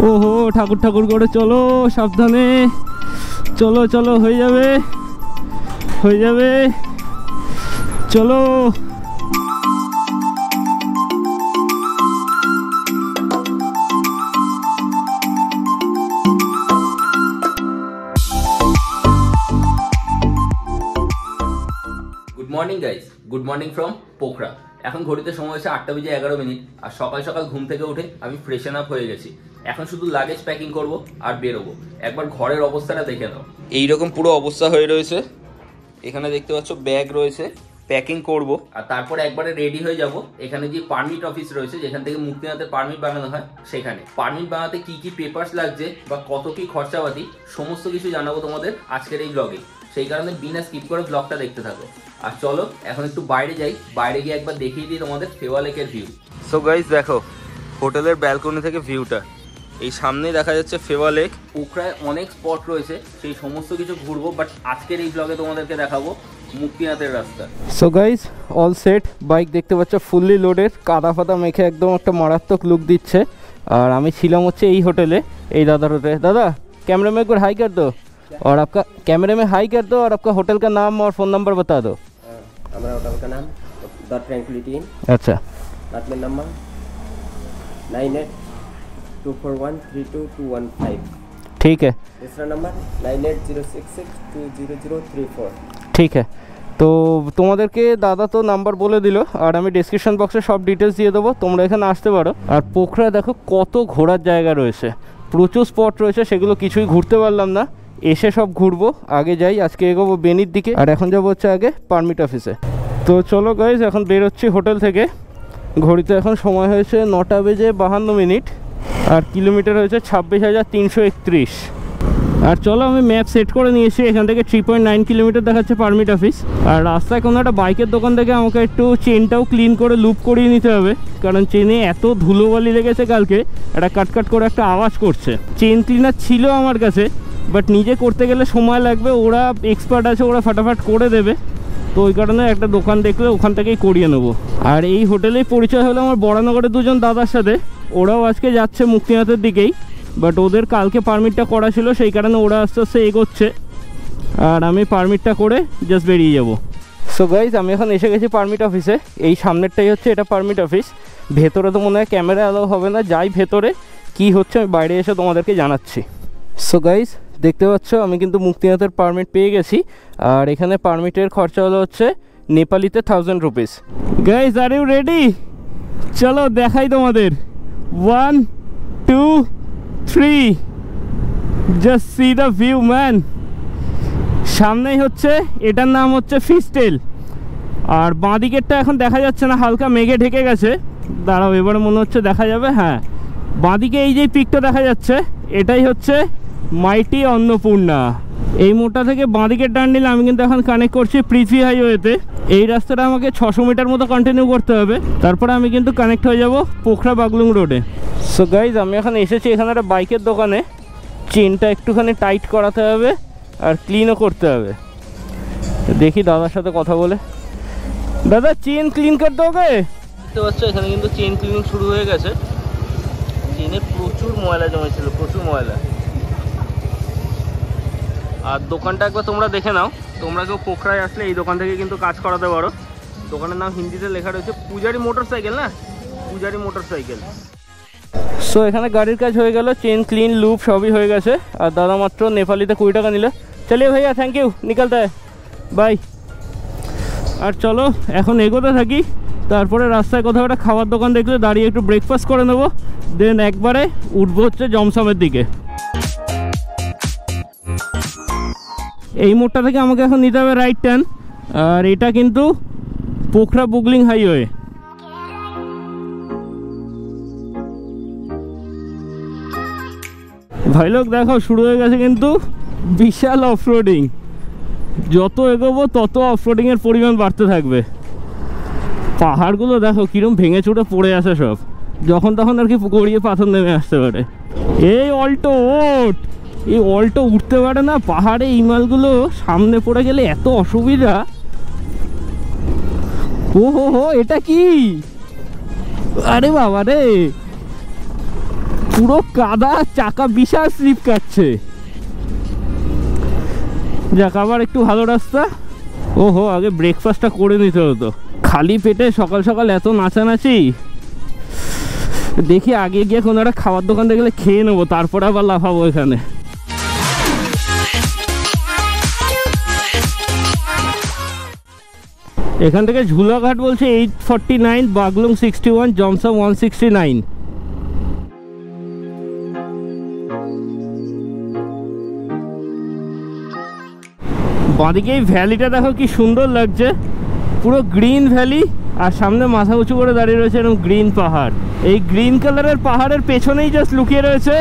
ওহো ঠাকুর ঠাকুর করে চলো, সাবধানে চলো চলো, হয়ে যাবে হয়ে যাবে, চলো। Good morning guys, good morning from Pokhara. এখন ঘড়িতে সময় হচ্ছে 8:11 আর সকাল সকাল ঘুম থেকে উঠে আমি ফ্রেশন আপ হয়ে গেছি। এখন শুধু লাগেজ প্যাকিং করব আর বেরোবো। একবার ঘরের অবস্থাটা দেখে নাও, এইরকম পুরো অবস্থা হয়ে রয়েছে। এখানে দেখতে পাচ্ছ ব্যাগ রয়েছে, প্যাকিং করব আর তারপরে একবারে রেডি হয়ে যাব। এখানে যে পারমিট অফিস রয়েছে, যেখান থেকে মুক্তিনাথের পারমিট বানানো হয়, সেখানে পারমিট বানাতে কি কি পেপারস লাগছে বা কত কি খরচাপাতি সমস্ত কিছু জানাবো তোমাদের আজকের এই ব্লগে। সেই কারণে বিনা স্কিপ করে ব্লগটা দেখতে থাকো। আর চলো এখন একটু বাইরে যাই, বাইরে গিয়ে একবার দেখিয়ে দিই তোমাদের ফেওয়া লেকের ভিউ। সো গাইস দেখো হোটেলের ব্যালকনি থেকে ভিউটা, এই সামনেই দেখা যাচ্ছে ফেওয়া লেক। পোখরায় অনেক স্পট রয়েছে, সেই সমস্ত কিছু ঘুরবো, বাট আজকের এই ব্লগে তোমাদেরকে দেখাবো মুক্তিনাথের রাস্তা। So guys all set, bike দেখতে পাচ্ছ ফুললি লোডেড, কাদা ফাদা মেখে একদম একটা মারাত্মক লুক দিচ্ছে। আর আমি ছিলাম হচ্ছে এই হোটেলে, এই দাদার হোটেলে। दादा कैमरे में एक बार हाई कर दो और आपका कैमरे में हाई कर दो और आपका होटल का नाम और फ़ोन नंबर बता दो। हमारा होटल का नाम द ट्रैंक्विलिटी इन। अच्छा, आटमेंट नंबर 9824132215। ठीक है। दूसरा नंबर 9806620034। ঠিক আছে, তো তোমাদেরকে দাদা তো নাম্বার বলে দিল, আর আমি ডেসক্রিপশন বক্সে সব ডিটেলস দিয়ে দেবো, তোমরা এখানে আসতে পারো। আর পোখরা দেখো কত ঘোরার জায়গা রয়েছে, প্রচুর স্পট রয়েছে, সেগুলো কিছুই ঘুরতে পারলাম না, এসে সব ঘুরবো। আগে যাই, আজকে এগোবো বেনির দিকে, আর এখন যাবো হচ্ছে আগে পারমিট অফিসে। তো চলো গাইজ এখন বেরোচ্ছি হোটেল থেকে। ঘড়িতে এখন সময় হয়েছে 9:52 আর কিলোমিটার হয়েছে 26,331। আর চলো আমি ম্যাপ সেট করে নিয়েছি, এখান থেকে 3.9 কিলোমিটার দেখাচ্ছে পারমিট অফিস। আর রাস্তায় কোনো একটা বাইকের দোকান থেকে আমাকে একটু চেনটাও ক্লিন করে লুপ করিয়ে নিতে হবে, কারণ চেনে এত ধুলোবালি লেগেছে কালকে, একটা কাটকাট করে একটা আওয়াজ করছে। চেন ক্লিনার ছিল আমার কাছে, বাট নিজে করতে গেলে সময় লাগবে, ওরা এক্সপার্ট আছে, ওরা ফাটাফাট করে দেবে। তো ওই কারণে একটা দোকান দেখলে ওখান থেকেই করিয়ে নেবো। আর এই হোটেলেই পরিচয় হলো আমার বরানগরের দুজন দাদার সাথে, ওরাও আজকে যাচ্ছে মুক্তিনাথের দিকেই, বাট ওদের কালকে পারমিটটা করা ছিল, সেই কারণে ওরা আস্তে আস্তে এগোচ্ছে, আর আমি পারমিটটা করে জাস্ট বেরিয়ে যাব। সো গাইজ আমি এখন এসে গেছি পারমিট অফিসে, এই সামনেরটাই হচ্ছে এটা পারমিট অফিস। ভেতরে তো মনে হয় ক্যামেরা অ্যালাউ হবে না, যাই ভেতরে কি হচ্ছে আমি বাইরে এসে তোমাদেরকে জানাচ্ছি। সো গাইজ দেখতে পাচ্ছ আমি কিন্তু মুক্তিনাথের পারমিট পেয়ে গেছি, আর এখানে পারমিটের খরচা হলো হচ্ছে নেপালিতে 1000 rupees. Guys are you ready? চলো দেখাই তোমাদের, 1 2 3, just see the view man. সামনেই হচ্ছে, এটার নাম হচ্ছে ফিস্টেল, আর বাঁ দিকেরটা এখন দেখা যাচ্ছে না, হালকা মেঘে ঢেকে গেছে। দাঁড়াও এবারে মনে হচ্ছে দেখা যাবে। হ্যাঁ, বাঁ দিকে এই যে পিকটা দেখা যাচ্ছে, এটাই হচ্ছে মাইটি অন্নপূর্ণা। এই মোড়টা থেকে বাঁ দিকের টার্ন নিলে আমি কিন্তু এখন কানেক্ট করছি পৃথ্বী হাইওয়েতে। এই রাস্তাটা আমাকে 600 মিটার মতো কন্টিনিউ করতে হবে, তারপরে আমি কিন্তু কানেক্ট হয়ে যাব পোখরা বাগলুং রোডে। সো গাইজ আমি এখন এসেছি এখানে একটা বাইকের দোকানে, চেনটা একটুখানি টাইট করাতে হবে আর ক্লিনও করতে হবে। দেখি দাদার সাথে কথা বলে। দাদা চেন ক্লিন করতে হবে? দেখতে পাচ্ছ এখানে কিন্তু চেন ক্লিনিং শুরু হয়ে গেছে। চেনে প্রচুর ময়লা জমেছিল, প্রচুর ময়লা। আর দোকানটা একবার তোমরা দেখে নাও, তোমরা কেউ পোখরায় আসলে এই দোকান থেকে কিন্তু কাজ করাতে পারো। দোকানের নাম হিন্দিতে লেখা রয়েছে পূজারি মোটরসাইকেল, না পূজারি মোটরসাইকেল। সো এখানে গাড়ির কাজ হয়ে গেল, চেন ক্লিন লুপ সবই হয়ে গেছে। আর দাদা মাত্র নেপালিতে 20 টাকা নিল। চলিয়ে ভাইয়া, থ্যাংক ইউ, নিকলতে হয়, বাই। আর চলো এখন এগোতে থাকি, তারপরে রাস্তায় কোথাও একটা খাবার দোকান দেখলে দাঁড়িয়ে একটু ব্রেকফাস্ট করে নেবো, দেন একবারে উঠবো হচ্ছে জমসমের দিকে। এই মোড়টা থেকে আমাকে এখন নিতে হবে রাইট টার্ন, আর এটা কিন্তু পোখরা বুগলিং হাইওয়ে। ভাই লোক দেখো শুরু হয়ে গেছে কিন্তু বিশাল অফরোডিং। যত এগোবো তত অফরোডিংয়ের পরিমাণ বাড়তে থাকবে। পাহাড়গুলো দেখো কিরম ভেঙে চুটে পড়ে আসে সব, যখন তখন আর কি গড়িয়ে পাথর নেমে আসতে পারে। এই অল্টো ওট, এই অল্টো উঠতে পারে না পাহাড়ে, এই মালগুলো সামনে পড়ে গেলে এত অসুবিধা। ও হো হো, এটা কি? আরে বাবা রে, পুরো কাদা, চাকা বিশাল স্লিপ কাটছে। যাক, আবার একটু ভালো রাস্তা। ওহো, আগে ব্রেকফাস্টটা করে নিতে হতো। খালি পেটে সকাল সকাল এত নাচানাচি। দেখি আগে গিয়ে কোনো একটা খাবার দোকান দেখলে খেয়ে নেবো, তারপরে আবার লাফাবো এখানে। এখান থেকে ঝুলাঘাট বলছে 849, বাগলুং 61, জমসা 169। বাঁদিকে এই ভ্যালিটা দেখো কি সুন্দর লাগছে, পুরো গ্রিন ভ্যালি, আর সামনে মাথা উঁচু করে দাঁড়িয়ে রয়েছে এরকম গ্রিন পাহাড়। এই গ্রিন কালারের পাহাড়ের পেছনেই জাস্ট লুকিয়ে রয়েছে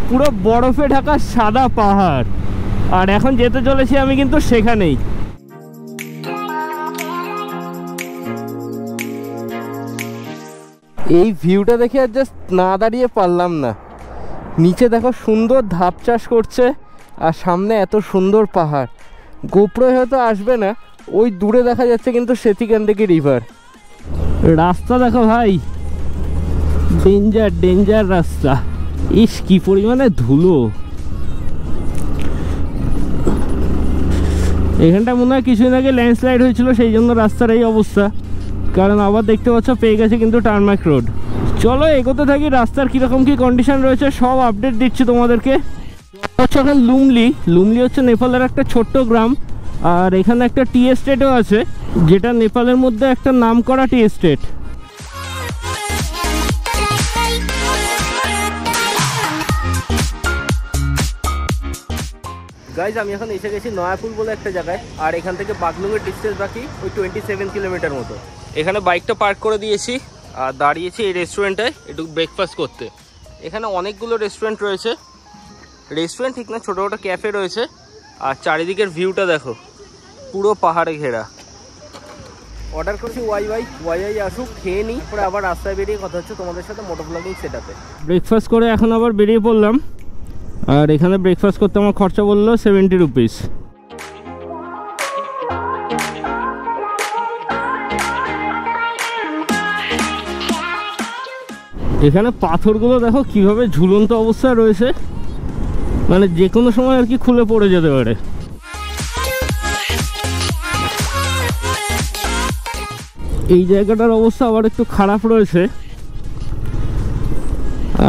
পুরো বরফে ঢাকা সাদা পাহাড়। আর এখন যেতে চলেছি আমি কিন্তু সেখানেই। এই ভিউটা দেখে আর জাস্ট না দাঁড়িয়ে পারলাম না। নিচে দেখো সুন্দর ধাপ চাষ করছে, আর সামনে এত সুন্দর পাহাড়। গোপ্রো হয়তো আসবে না, ওই দূরে দেখা যাচ্ছে কিন্তু সেতিকান্দিকি রিভার। রাস্তা দেখো ভাই, ডেঞ্জার ডেঞ্জার রাস্তা। ইস, কি পরিমাণে ধুলো। এখানটা মনে হয় কিছুদিন আগে ল্যান্ডস্লাইড হয়েছিল, সেই জন্য রাস্তার এই অবস্থা। কারণ আবার দেখতে পাচ্ছ পেয়ে গেছে কিন্তু টার্মাক রোড। চলো এগোতে থাকি, রাস্তার কীরকম কী কন্ডিশন রয়েছে সব আপডেট দিচ্ছি তোমাদেরকে। হচ্ছে এখন লুমলি। লুমলি হচ্ছে নেপালের একটা ছোট্ট গ্রাম, আর এখানে একটা টি এস্টেটও আছে, যেটা নেপালের মধ্যে একটা নামকরা টি এস্টেট। গাইজ, আমি এখন এসে গেছি নয়াপুর বলে একটা জায়গায়, আর এখান থেকে বাগলুংয়ের ডিস্টেন্স বাকি ওই 27 কিলোমিটার মতো। এখানে বাইকটা পার্ক করে দিয়েছি আর দাঁড়িয়েছি এই রেস্টুরেন্টে একটু ব্রেকফাস্ট করতে। এখানে অনেকগুলো রেস্টুরেন্ট রয়েছে, রেস্টুরেন্ট ঠিক না, ছোটো ছোটো ক্যাফে রয়েছে। আর চারিদিকের ভিউটা দেখো, পুরো পাহাড়ে ঘেরা। অর্ডার করেছি ওয়াই আসুক, খেয়ে নিই, পরে আবার রাস্তায় বেরিয়ে কথা হচ্ছে তোমাদের সাথে মোটো ব্লগিং সেটআপে। ব্রেকফাস্ট করে এখন আবার বেরিয়ে পড়লাম, আর এখানে ব্রেকফাস্ট করতে আমার খরচা বললো 70 রুপিস। এখানে পাথরগুলো দেখো কিভাবে ঝুলন্ত অবস্থায় রয়েছে, মানে যে কোনো সময় আর কি খুলে পড়ে যেতে পারে। এই জায়গাটার অবস্থা আবার একটু খারাপ রয়েছে,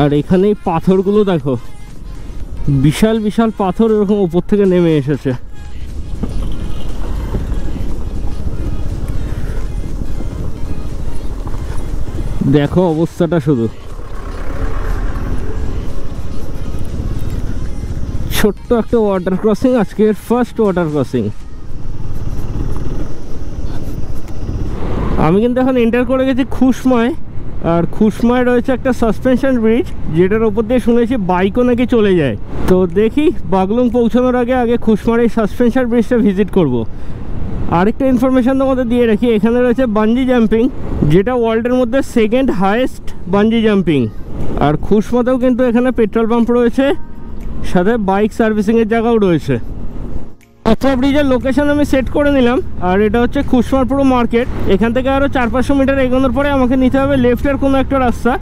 আর এখানে এই পাথরগুলো দেখো, বিশাল বিশাল পাথর এরকম উপর থেকে নেমে এসেছে। দেখো অবস্থাটা শুধু। ছোট্ট একটা ওয়াটার ক্রসিং, আজকের ফার্স্ট ওয়াটার ক্রসিং। আমি কিন্তু এখন এন্টার করে গেছি খুশমায়, আর খুশমায় রয়েছে একটা সাসপেনশন ব্রিজ, যেটার ওপর দিয়ে শুনেছি বাইকও নাকি চলে যায়। তো দেখি বাগলুং পৌঁছানোর আগে খুশমার এই সাসপেনশন ব্রিজটা ভিজিট করব। আরেকটা ইনফরমেশান তোমাদের দিয়ে রাখি, এখানে রয়েছে বাঞ্জি জাম্পিং, যেটা ওয়ার্ল্ডের মধ্যে সেকেন্ড হাইয়েস্ট বাঞ্জি জাম্পিং। আর খুশমাতেও কিন্তু এখানে পেট্রোল পাম্প রয়েছে, সাথে বাইক সার্ভিসিংয়ের জায়গাও রয়েছে। আচ্ছা, ব্রিজের লোকেশন আমি সেট করে নিলাম, আর এটা হচ্ছে খুশমার পুরো মার্কেট। এখান থেকে আরও 400-500 মিটার এগোনোর পরে আমাকে নিতে হবে লেফটের কোনো একটা রাস্তা।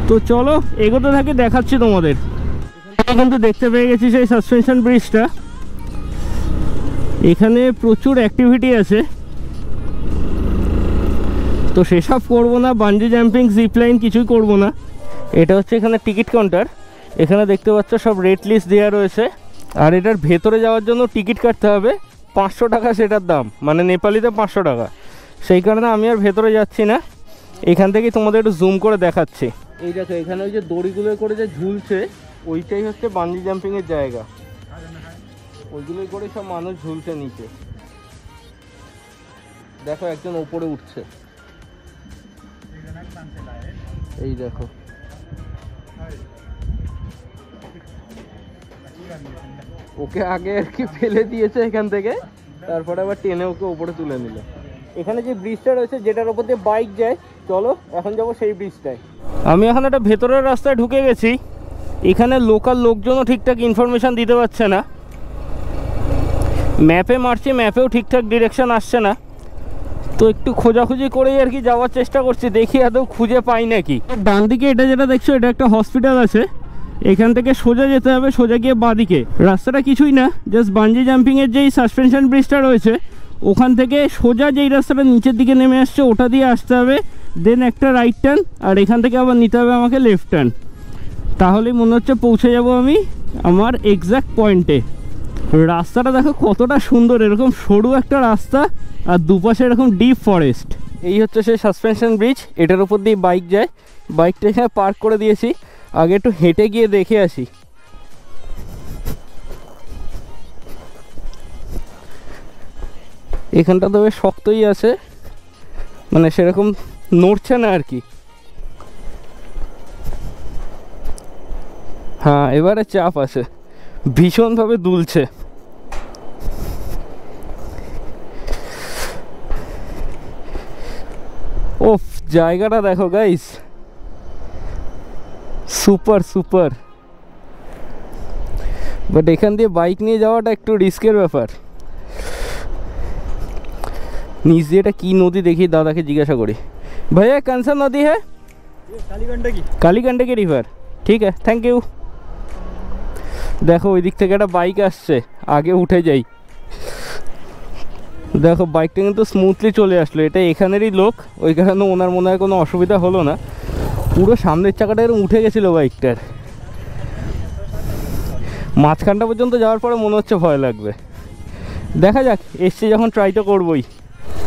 তো চলো এগোতে থাকি, দেখাচ্ছি তোমাদের। কিন্তু দেখতে পেয়ে গেছি সেই সাসপেনশন ব্রিজটা। এখানে প্রচুর অ্যাক্টিভিটি আছে, তো সেসব করবো না, বাঞ্জি জাম্পিং, জিপলাইন কিছুই করবো না। এটা হচ্ছে এখানে টিকিট কাউন্টার। এখানে দেখতে পাচ্ছ সব রেট লিস্ট দেওয়া রয়েছে, আর এটার ভেতরে যাওয়ার জন্য টিকিট কাটতে হবে 500 টাকা, সেটার দাম মানে নেপালিতে 500 টাকা। সেই কারণে আমি আর ভেতরে যাচ্ছি না, এখান থেকেই তোমাদের একটু জুম করে দেখাচ্ছি। এই দেখো, এখানে ওই যে দড়িগুলো করে যে ঝুলছে, ওইটাই হচ্ছে বাঞ্জি জাম্পিংয়ের জায়গা। ওইগুলোই করে সব মানুষ ঝুলছে নিচে। দেখো একজন ওপরে উঠছে, এই দেখো। ওকে আগে আর কি ফেলে দিয়েছে এখান থেকে, তারপরে আবার টেনে ওকে উপরে তুলে নিল। এখানে যে ব্রিজটা রয়েছে যেটার উপর দিয়ে বাইক যায়, চলো এখন যাবো সেই ব্রিজটায়। আমি এখন একটা ভেতরের রাস্তায় ঢুকে গেছি। এখানে লোকাল লোকজনও ঠিকঠাক ইনফরমেশান দিতে পারছে না, ম্যাপে মারছি, ম্যাপেও ঠিকঠাক ডিরেকশন আসছে না। তো একটু খোঁজাখুঁজি করেই আর কি যাওয়ার চেষ্টা করছি, দেখি আদৌ খুঁজে পাই নাকি। ডান দিকে এটা যেটা দেখছো এটা একটা হসপিটাল আছে, এখান থেকে সোজা যেতে হবে, সোজা গিয়ে বাঁদিকে। রাস্তাটা কিছুই না, জাস্ট বাঞ্জি জাম্পিংয়ের যেই সাসপেনশন ব্রিজটা রয়েছে ওখান থেকে সোজা যেই রাস্তাটা নিচের দিকে নেমে আসছে ওটা দিয়ে আসতে হবে, দেন একটা রাইট টার্ন, আর এখান থেকে আবার নিতে হবে আমাকে লেফট টার্ন। তাহলেই মনে হচ্ছে পৌঁছে যাব আমি আমার এক্স্যাক্ট পয়েন্টে। রাস্তাটা দেখো কতটা সুন্দর, এরকম সরু একটা রাস্তা আর দুপাশে এরকম ডিপ ফরেস্ট। এই হচ্ছে সেই সাসপেনশন ব্রিজ, এটার উপর দিয়ে বাইক যায়। বাইকটা এখানে পার্ক করে দিয়েছি, আগে একটু হেঁটে গিয়ে দেখে আসি। এখানটা তো বেশ শক্তই আছে, মানে সেরকম নড়ছে না আর কি। হ্যাঁ এবারে চাপ আছে, ভীষণভাবে দুলছে। ওফ জায়গাটা দেখো গাইস, সুপার সুপার। বাট এখান দিয়ে বাইক নিয়ে যাওয়াটা একটু রিস্কের ব্যাপার। নিচ দিয়ে এটা কি নদী দেখি, দাদাকে জিজ্ঞাসা করি। ভাইয়া কনসা নদী হ্যাঁ? কালীগंडकी रिवर। ঠিক আছে, থ্যাংক ইউ। দেখো ওই দিক থেকে একটা বাইক আসছে, আগে উঠে যাই। দেখো বাইকটা কিন্তু স্মুথলি চলে আসলো, এটা এখানেরই লোক, ওই কারণে ওনার মনে হয় কোনো অসুবিধা হলো না। পুরো সামনের চাকাটা এরকম উঠে গেছিলো বাইকটার। মাঝখানটা পর্যন্ত যাওয়ার পরে মনে হচ্ছে ভয় লাগবে, দেখা যাক, এসছি যখন ট্রাই তো করবোই।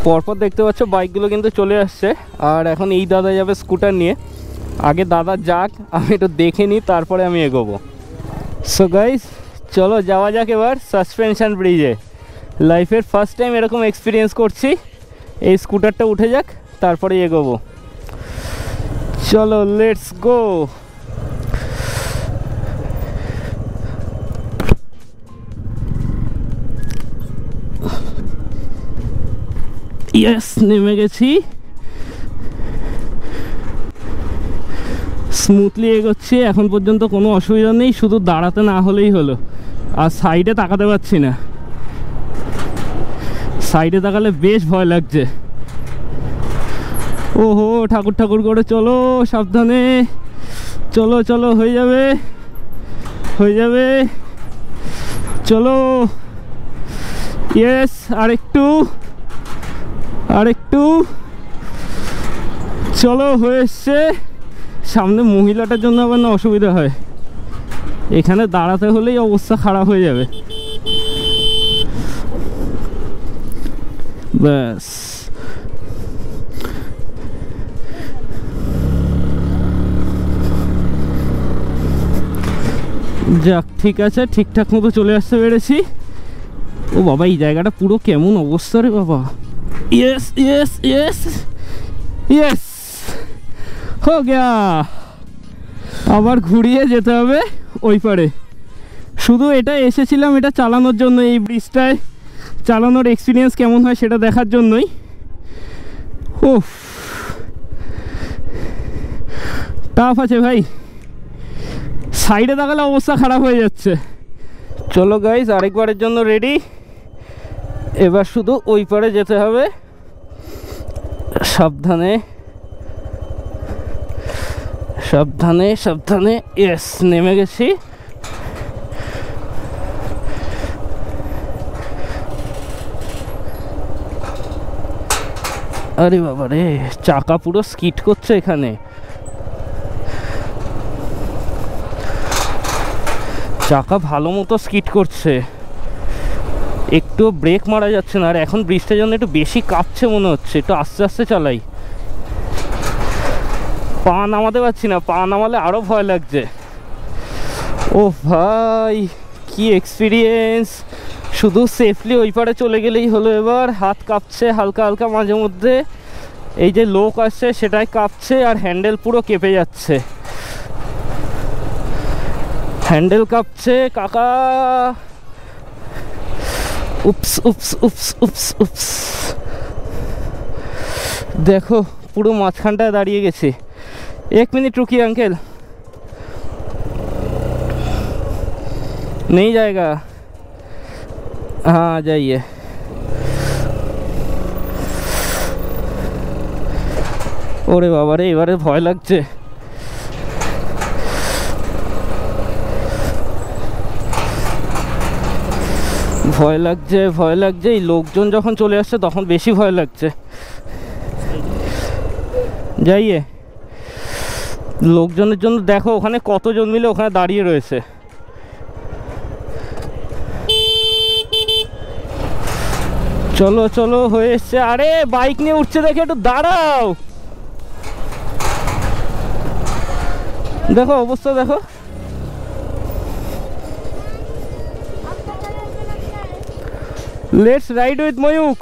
পরপর দেখতে পাচ্ছ বাইকগুলো কিন্তু চলে আসছে, আর এখন এই দাদা যাবে স্কুটার নিয়ে। আগে দাদা যাক, আমি একটু দেখে নিই, তারপরে আমি এগোবো। সো গাইস চলো যাওয়া যাক এবার সাসপেনশন ব্রিজে। লাইফের ফার্স্ট টাইম এরকম এক্সপিরিয়েন্স করছি। এই স্কুটারটা উঠে যাক, তারপরে এগোবো। চলো লেটস গো। ইয়েস, নেমে গেছি। স্মুথলি এগোচ্ছি, এখন পর্যন্ত কোনো অসুবিধা নেই, শুধু দাঁড়াতে না হলেই হলো। আর সাইডে তাকাতে পারছি না, সাইডে তাকালে বেশ ভয় লাগছে। ওহো ঠাকুর ঠাকুর করে চলো, সাবধানে চলো, চলো হয়ে যাবে, হয়ে যাবে, চলো। ইয়েস, আরেকটু, আরেকটু, চলো হয়ে এসছে। সামনে মহিলাটার জন্য আবার না অসুবিধা হয়, এখানে দাঁড়াতে হলেই অবস্থা খারাপ হয়ে যাবে। ব্যাস, যাক ঠিক আছে, ঠিকঠাক মতো চলে আসতে পেরেছি। ও বাবা, এই জায়গাটা পুরো কেমন অবস্থা রে বাবা। ইয়েস ইয়েস ইয়েস ইয়েস, হো গয়া। আবার ঘুরিয়ে যেতে হবে ওই পারে। শুধু এটা এসেছিলাম এটা চালানোর জন্য, এই ব্রিজটায় চালানোর এক্সপিরিয়েন্স কেমন হয় সেটা দেখার জন্যই। উফ, টাফ আছে ভাই, সাইডে তাকালে অবস্থা খারাপ হয়ে যাচ্ছে। চলো গাইজ, আরেকবারের জন্য রেডি। এবার শুধু ওই পারে যেতে হবে, সাবধানে সাবধানে সাবধানে। ইয়েস, নেমে গেছি। আরে বাবা রে, চাকা পুরো স্কিড করছে এখানে। চাকা ভালো মতো স্কিড করছে, একটু ব্রেক মারা যাচ্ছে না। আর এখন ব্রিজটার জন্য একটু বেশি কাঁপছে মনে হচ্ছে, একটু আস্তে আস্তে চালাই। পা নামাতে পারছি না, পা নামালে আরও ভয় লাগছে। ও ভাই, কি এক্সপিরিয়েন্স! শুধু সেফলি ওই পারে চলে গেলেই হলো। এবার হাত কাঁপছে হালকা হালকা মাঝে মধ্যে, এই যে লোক আসছে সেটাই কাঁপছে, আর হ্যান্ডেল পুরো কেঁপে যাচ্ছে, হ্যান্ডেল কাঁপছে কাকা। উপস উপস উপস উপস উপস, দেখো পুরো মাঝখানটায় দাঁড়িয়ে গেছে। এক মিনিট রুকিয়ে अंकल, नहीं जाएगा? हाँ जाइए। ওরে বাবারে, এবারে ভয় লাগছে। ভয় লাগছে, ভয় লাগছে। এই লোকজন যখন চলে আসছে তখন বেশি ভয় লাগছে। যাইয়ে লোকজনের জন্য দেখো ওখানে কতজন মিলে ওখানে দাঁড়িয়ে রয়েছে। চলো চলো, হয়ে এসছে। আরে বাইক নিয়ে উঠছে দেখে, একটু দাঁড়াও। দেখো অবস্থা দেখো। Let's ride with Mayukh.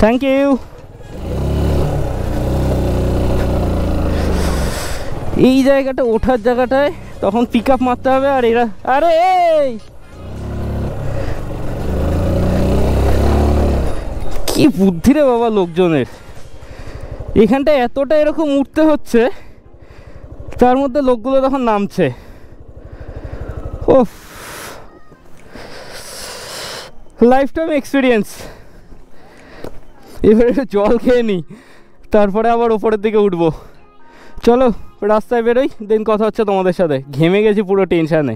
Thank you. এই জায়গাটা ওঠার জায়গাটায় তখন পিক আপ মারতে হবে। আর এরা, আরে এই কি বুদ্ধি রে বাবা লোকজনের। এখানটা এতটা এরকম উঠতে হচ্ছে, তার মধ্যে লোকগুলো তখন নামছে। ওফ, লাইফ টাইম এক্সপিরিয়েন্স। এবারে জল খেয়ে নিই, তারপরে আবার ওপরের দিকে উঠবো। চলো রাস্তায় বেরোই, দেন কথা হচ্ছে তোমাদের সাথে। ঘেমে গেছি পুরো টেনশানে।